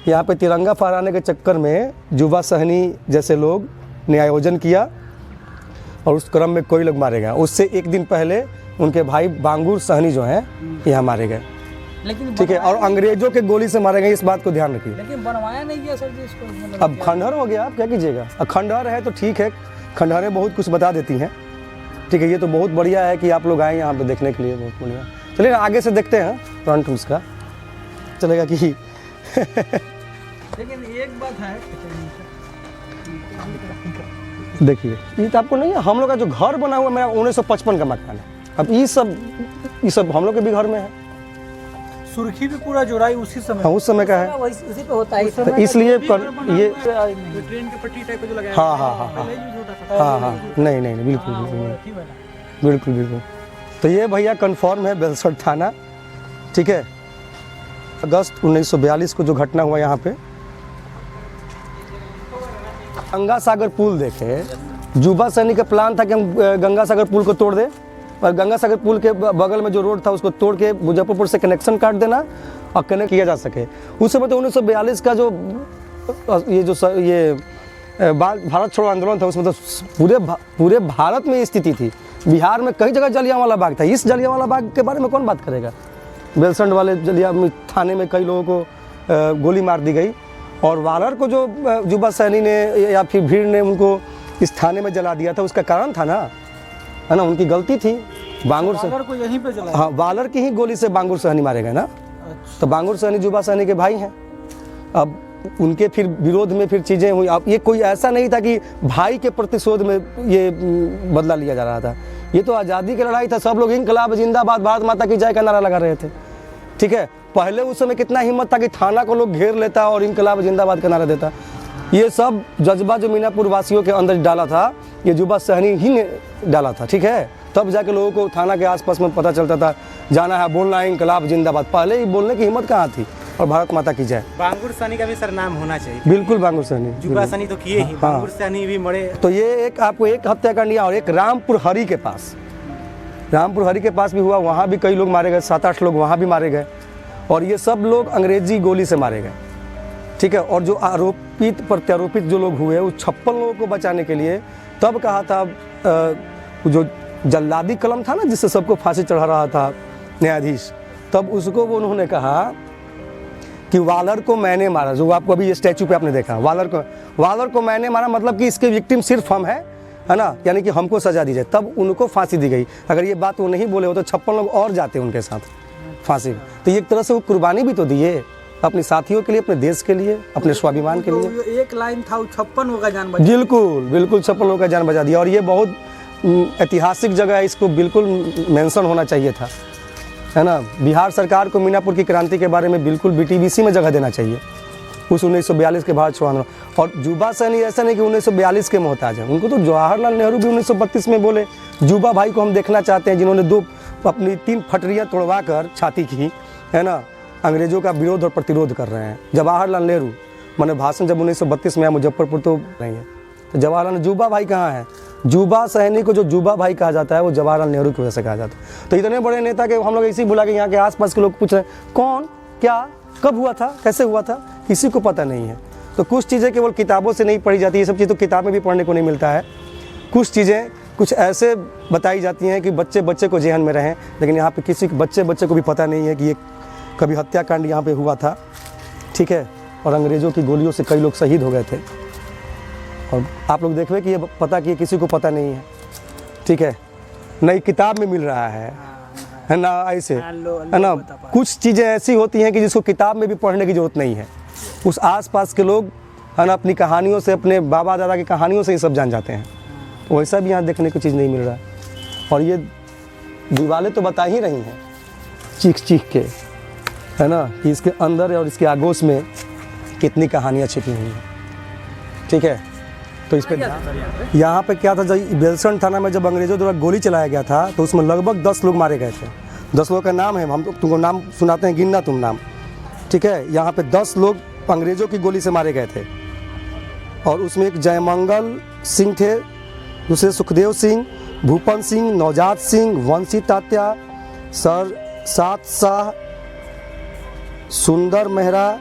यहाँ पे तिरंगा फहराने के चक्कर में जुबा सहनी जैसे लोग ने आयोजन किया और उस क्रम में कोई लोग मारे गए। उससे एक दिन पहले उनके भाई बांगुर सहनी जो हैं यहाँ मारे गए। लेकिन ठीक है, और अंग्रेजों के गोली से मारे गए, इस बात को ध्यान रखिए। लेकिन बनवाया नहीं गया सर जी इसको, मतलब अब खंडहर हो गया, आप क्या कीजिएगा। अब खंडहर है तो ठीक है, खंडहरें बहुत कुछ बता देती हैं। ठीक है, ये तो बहुत बढ़िया है कि आप लोग आए यहाँ पे देखने के लिए, बहुत बढ़िया। चलिए आगे से देखते हैं फ्रंट उसका, चलेगा कि लेकिन एक बात है, देखिए ये तो आपको नहीं है, हम लोग का जो घर बना हुआ मेरा 1955 का मकान है। अब ये सब हम लोग के भी घर में है। सुर्खी भी पूरा जोड़ाई उसी समय, हाँ उस समय का है, उसी पे होता है तो इसलिए ये ट्रेन के पट्टी टाइप का जो लगाया हाँ हाँ हाँ हाँ हाँ हाँ नहीं नहीं नहीं बिल्कुल बिल्कुल बिल्कुल। तो ये भैया कन्फर्म है बेलसर थाना। ठीक है, अगस्त 1942 को जो घटना हुआ यहाँ पे, गंगा सागर पुल देखे, जुबा सहनी का प्लान था कि हम गंगा सागर पुल को तोड़ दें, और गंगा सागर पुल के बगल में जो रोड था उसको तोड़ के मुजफ्फरपुर से कनेक्शन काट देना और कनेक्ट किया जा सके। उस समय तो 1942 का जो भारत छोड़ो आंदोलन था, उसमें तो पूरे भारत में ये स्थिति थी। बिहार में कई जगह जलियांवाला बाग था, इस जलियांवाला बाग के बारे में कौन बात करेगा। बेलसंड वाले जलिया थाने में कई लोगों को गोली मार दी गई, और वालर को जो जुबा सहनी ने या फिर भीड़ ने उनको इस थाने में जला दिया था, उसका कारण था ना, है ना, उनकी गलती थी। बांगुर से को यहीं पे जलाया। हाँ, वालर की ही गोली से बांगुर सहनी मारे गए ना। अच्छा। तो बांगुर सहनी जुबा सहनी के भाई हैं। अब उनके फिर विरोध में फिर चीज़ें हुई। अब ये कोई ऐसा नहीं था कि भाई के प्रतिशोध में ये बदला लिया जा रहा था, ये तो आज़ादी की लड़ाई था। सब लोग इंकलाब जिंदाबाद भारत माता की जय का नारा लगा रहे थे। ठीक है, पहले उस समय कितना हिम्मत था कि थाना को लोग घेर लेता और इंकलाब जिंदाबाद का नारा देता। ये सब जज्बा जो मीनापुर वासियों के अंदर डाला था, ये जुबा सहनी ही ने डाला था। ठीक है, तब जाके लोगों को थाना के आसपास में पता चलता था, जाना है बोलना है इंकलाब जिंदाबाद। पहले ही बोलने की हिम्मत कहाँ थी, और भारत माता की जय। बांगुर सहनी का भी सर नाम होना चाहिए। बिल्कुल, बांगुर सहनी, जुबा सहनी तो किए ही, बांगुर सहनी भी मरे। तो ये एक आपको एक हत्याकांड और एक रामपुर हरी के पास भी हुआ, वहाँ भी कई लोग मारे गए, 7-8 लोग वहाँ भी मारे गए, और ये सब लोग अंग्रेजी गोली से मारे गए। ठीक है, और जो आरोपित प्रत्यारोपित जो लोग हुए, उस 56 लोगों को बचाने के लिए तब कहा था, जो जल्लादी कलम था ना जिससे सबको फांसी चढ़ा रहा था न्यायाधीश, तब उसको वो उन्होंने कहा कि वालर को मैंने मारा। जो आपको अभी ये स्टैचू पे आपने देखा, वालर को मैंने मारा, मतलब कि इसके विक्टिम सिर्फ हम है ना, यानी कि हमको सजा दी जाए। तब उनको फांसी दी गई। अगर ये बात वो नहीं बोले हो तो 56 लोग और जाते उनके साथ फांसी। तो एक तरह से वो कुर्बानी भी तो दिए अपने साथियों के लिए, अपने देश के लिए, अपने स्वाभिमान के लिए। एक लाइन था, 56 लोगों का जान बचा। बिल्कुल 56 लोगों का जान बचा दिया, और ये बहुत ऐतिहासिक जगह है, इसको बिल्कुल मेंशन होना चाहिए था, है ना। बिहार सरकार को मीनापुर की क्रांति के बारे में बिल्कुल BTBC में जगह देना चाहिए, उस 1942 के भारत छोड़ो आंदोलन। और जुबा सहनी ऐसा नहीं कि 1942 के मोहताज हैं, उनको तो जवाहरलाल नेहरू भी 1932 में बोले, जुबा भाई को हम देखना चाहते हैं, जिन्होंने अपनी 3 फटरियाँ तोड़वा कर छाती की, है ना, अंग्रेजों का विरोध और प्रतिरोध कर रहे हैं। जवाहरलाल नेहरू, मैंने भाषण जब 1932 में आया, मुजफ्फरपुर तो नहीं है, तो जवाहरलाल, जुबा भाई कहाँ है। जुबा सहनी को जो जुबा भाई कहा जाता है, वो जवाहरलाल नेहरू की वजह से कहा जाता है। तो इतने बड़े नेता के हम लोग इसी बुला के यहाँ के आसपास के लोग पूछ रहे हैं कौन, क्या, कब हुआ था, कैसे हुआ था, किसी को पता नहीं है। तो कुछ चीज़ें केवल किताबों से नहीं पढ़ी जाती, ये सब चीज़ तो किताब में भी पढ़ने को नहीं मिलता है। कुछ चीज़ें कुछ ऐसे बताई जाती हैं कि बच्चे को जेहन में रहें, लेकिन यहाँ पे किसी बच्चे को भी पता नहीं है कि ये कभी हत्याकांड यहाँ पे हुआ था। ठीक है, और अंग्रेज़ों की गोलियों से कई लोग शहीद हो गए थे, और आप लोग देखिए कि ये पता कि किसी को पता नहीं है। ठीक है, नई किताब में मिल रहा है ना, ऐसे है ना। कुछ चीज़ें ऐसी होती हैं कि जिसको किताब में भी पढ़ने की ज़रूरत नहीं है, उस आसपास के लोग है ना अपनी कहानियों से, अपने बाबा दादा की कहानियों से ये सब जान जाते हैं। तो वैसा भी यहाँ देखने को चीज़ नहीं मिल रहा है, और ये दीवारें तो बता ही रही हैं चीख के, है ना, कि इसके अंदर और इसके आगोश में कितनी कहानियाँ छिपी हुई हैं। ठीक है, तो इस पर यहाँ पे क्या था, जब बेलसंड थाना में जब अंग्रेजों द्वारा गोली चलाया गया था, तो उसमें लगभग 10 लोग मारे गए थे। 10 लोगों का नाम है, हम तुमको नाम सुनाते हैं, गिनना तुम नाम। ठीक है, यहाँ पे 10 लोग अंग्रेजों की गोली से मारे गए थे, और उसमें एक जयमंगल सिंह थे, दूसरे सुखदेव सिंह, भूपन सिंह, नौजात सिंह, वंशी तात्या, सर सात शाह, सुंदर मेहरा,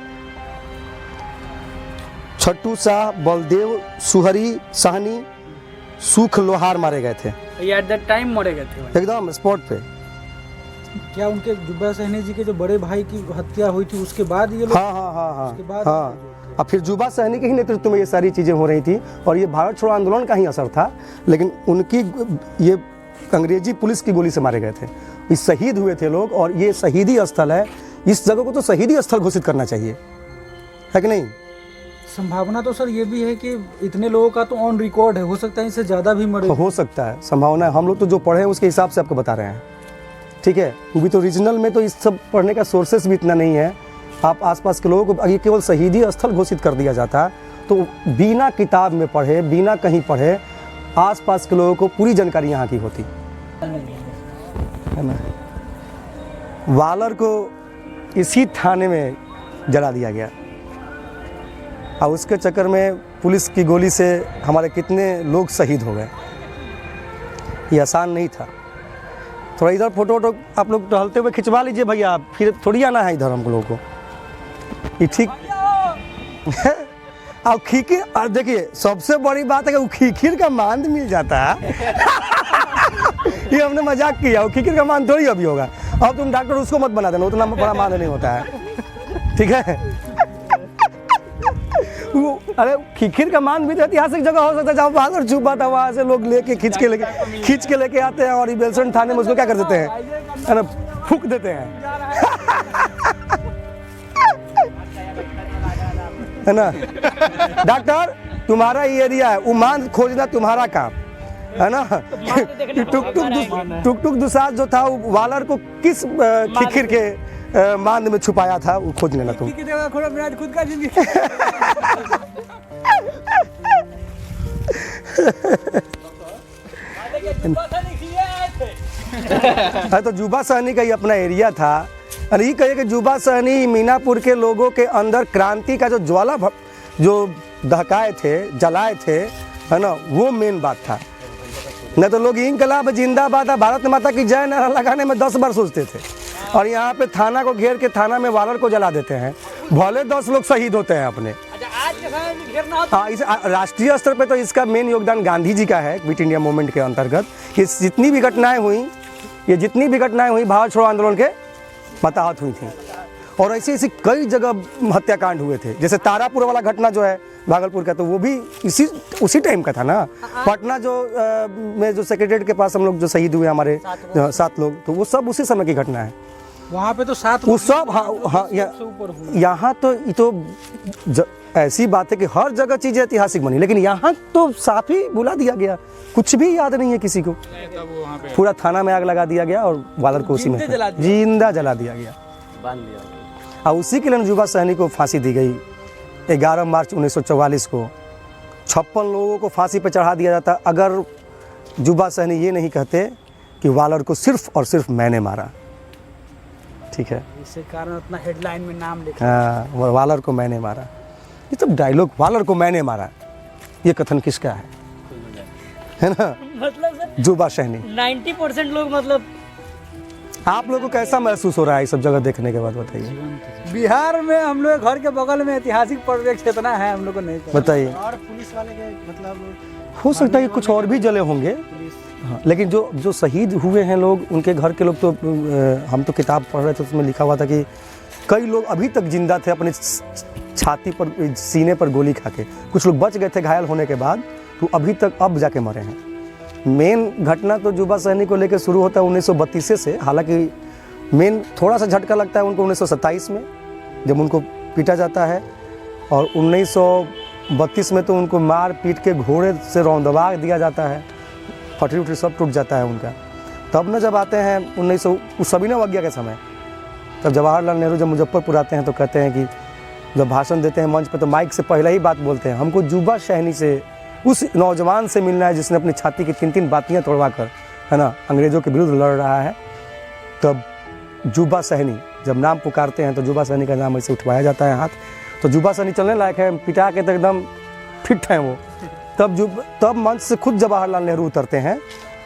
छट्टू शाह, बलदेव सुहरी, सहनी, सुख लोहार मारे गए थे ये एट दैट टाइम मरे गए थे। एकदम स्पॉट पे। क्या उनके जुब्बा सहनी जी के जो बड़े भाई की हत्या हुई थी उसके बाद ये लोग? हाँ उसके बाद हाँ। अब फिर जुबा सहनी के ही नेतृत्व में ये सारी चीज़ें हो रही थी और ये भारत छोड़ो आंदोलन का ही असर था, लेकिन उनकी ये अंग्रेजी पुलिस की गोली से मारे गए थे। ये शहीद हुए थे लोग और ये शहीदी स्थल है, इस जगह को तो शहीदी स्थल घोषित करना चाहिए, है कि नहीं? संभावना तो सर ये भी है कि इतने लोगों का तो ऑन रिकॉर्ड है, हो सकता है इससे ज़्यादा भी मरे। हो सकता है, संभावना है। हम लोग तो जो पढ़े हैं उसके हिसाब से आपको बता रहे हैं, ठीक है? क्योंकि तो रीजनल में तो इस सब पढ़ने का सोर्सेस भी इतना नहीं है। आप आसपास के लोगों को ये केवल शहीदी स्थल घोषित कर दिया जाता तो बिना किताब में पढ़े, बिना कहीं पढ़े आसपास के लोगों को पूरी जानकारी यहाँ की होती है ना। वालर को इसी थाने में जला दिया गया और उसके चक्कर में पुलिस की गोली से हमारे कितने लोग शहीद हो गए। ये आसान नहीं था। थोड़ा इधर फोटो वोटो आप लोग टहलते हुए खिंचवा लीजिए भैया, फिर थोड़ी आना है इधर हम लोगों को। ये ठीक और खीखीर, और देखिए सबसे बड़ी बात है कि वो खीखीर का मांद मिल जाता है। ये हमने मजाक किया, वो खीखीर का मांद थोड़ी अभी होगा। अब तुम डॉक्टर उसको मत बना देना, उतना बड़ा मांद नहीं होता है, ठीक है? अरे खीखीर का मान भी तो ऐतिहासिक जगह हो सकता है जहाँ बहादुर छुपा था, वहाँ से लोग लेके खींच के लेके आते हैं और ये बेलसंड थाने में उसको क्या कर देते हैं, है ना, फूक देते हैं, है ना? डॉक्टर तुम्हारा ये एरिया है, वो मान खोजना तुम्हारा काम है ना। टुक टुक दुसाद जो था वो वालर को किस खीखीर के मांद में छुपाया था, वो खोज लेना तुम। खुद का जिंदगी। तो जुबा सहनी का ही अपना एरिया था। और ये कहिए कि जुबा सहनी मीनापुर के लोगों के अंदर क्रांति का जो ज्वाला जो दहकाए थे, जलाए थे, है ना, वो मेन बात था। नहीं तो लोग इंकलाब जिंदाबाद भारत माता की जय नारा लगाने में 10 बार सोचते थे, और यहाँ पे थाना को घेर के थाना में वालर को जला देते हैं, भले 10 लोग शहीद होते हैं अपने। हाँ, इस राष्ट्रीय स्तर पे तो इसका मेन योगदान गांधी जी का है। क्विट इंडिया मूवमेंट के अंतर्गत ये जितनी भी घटनाएं हुई भारत छोड़ो आंदोलन के मताहत हुई थी, और ऐसी ऐसी कई जगह हत्याकांड हुए थे। जैसे तारापुर वाला घटना जो है भागलपुर का, तो वो भी उसी टाइम का था ना। पटना जो में जो सेक्रेटरीट के पास हम लोग जो शहीद हुए हमारे 7 लोग, तो वो सब उसी समय की घटना है। वहाँ पे तो 7 वो सब हाँ यहाँ तो ये तो ऐसी बात है कि हर जगह चीज़ें ऐतिहासिक बनी, लेकिन यहाँ तो साफ ही बुला दिया गया, कुछ भी याद नहीं है किसी को। पूरा थाना में आग लगा दिया गया और वालर को उसी में जिंदा जला दिया गया, और उसी के लिए जुबा सहनी को फांसी दी गई 11 मार्च 1944 को। 56 लोगों को फांसी पर चढ़ा दिया जाता अगर जुबा सहनी ये नहीं कहते कि वालर को सिर्फ और सिर्फ मैंने मारा, ठीक है? इसके कारण अपना हेडलाइन में नाम लिखा। हाँ, वालर को मैंने मारा, ये तो डायलॉग, वालर को मैंने मारा, ये कथन किसका है ना? मतलब जुबा सहनी। 90% लोग, मतलब आप लोगों को कैसा महसूस हो रहा है ये सब जगह देखने के बाद, बताइए। बिहार में हम लोग घर के बगल में ऐतिहासिक परिवेश इतना है, हम लोग को नहीं पता। बताइए। और पुलिस वाले के मतलब हो सकता है कि कुछ और भी जले होंगे, हाँ, लेकिन जो शहीद हुए हैं लोग, उनके घर के लोग तो हम तो किताब पढ़ रहे थे, उसमें लिखा हुआ था कि कई लोग अभी तक जिंदा थे, अपने छाती पर, सीने पर गोली खा के। कुछ लोग बच गए थे घायल होने के बाद, तो अभी तक अब जाके मरे हैं। मेन घटना तो जुबा सहनी को लेकर शुरू होता है 1932 से, हालांकि मेन थोड़ा सा झटका लगता है उनको 1927 में, जब उनको पीटा जाता है, और 1932 में तो उनको मार पीट के घोड़े से रौंदवा दिया जाता है, पटरी उटरी सब टूट जाता है उनका। तब न जब आते हैं 1900 उस सविनय अवज्ञा के समय, तब जवाहरलाल नेहरू जब मुजफ्फरपुर आते हैं तो कहते हैं कि जब भाषण देते हैं मंच पे, तो माइक से पहले ही बात बोलते हैं, हमको जुबा सहनी से, उस नौजवान से मिलना है जिसने अपनी छाती की 3-3 बातियाँ तोड़वा कर, है ना, अंग्रेज़ों के विरुद्ध लड़ रहा है। तब जुबा सहनी जब नाम पुकारते हैं तो जुबा सहनी का नाम ऐसे उठवाया जाता है हाथ, तो जुबा सहनी चलने लायक है, पिटा के तो एकदम फिट है वो। तब मंच से खुद जवाहरलाल नेहरू उतरते हैं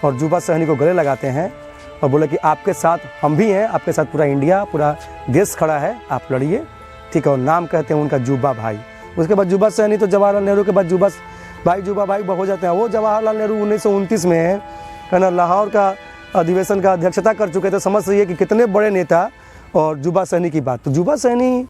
और जुबा सहनी को गले लगाते हैं और बोले कि आपके साथ हम भी हैं, आपके साथ पूरा इंडिया, पूरा देश खड़ा है, आप लड़िए, ठीक है। और नाम कहते हैं उनका जुबा भाई, उसके बाद जुबा सहनी तो जवाहरलाल नेहरू के बाद जुबा भाई हो जाते हैं। वो जवाहरलाल नेहरू 1929 में है ना लाहौर का अधिवेशन का अध्यक्षता कर चुके थे। समझ रही है कि कितने बड़े नेता। और जुबा सहनी की बात, तो जुबा सहनी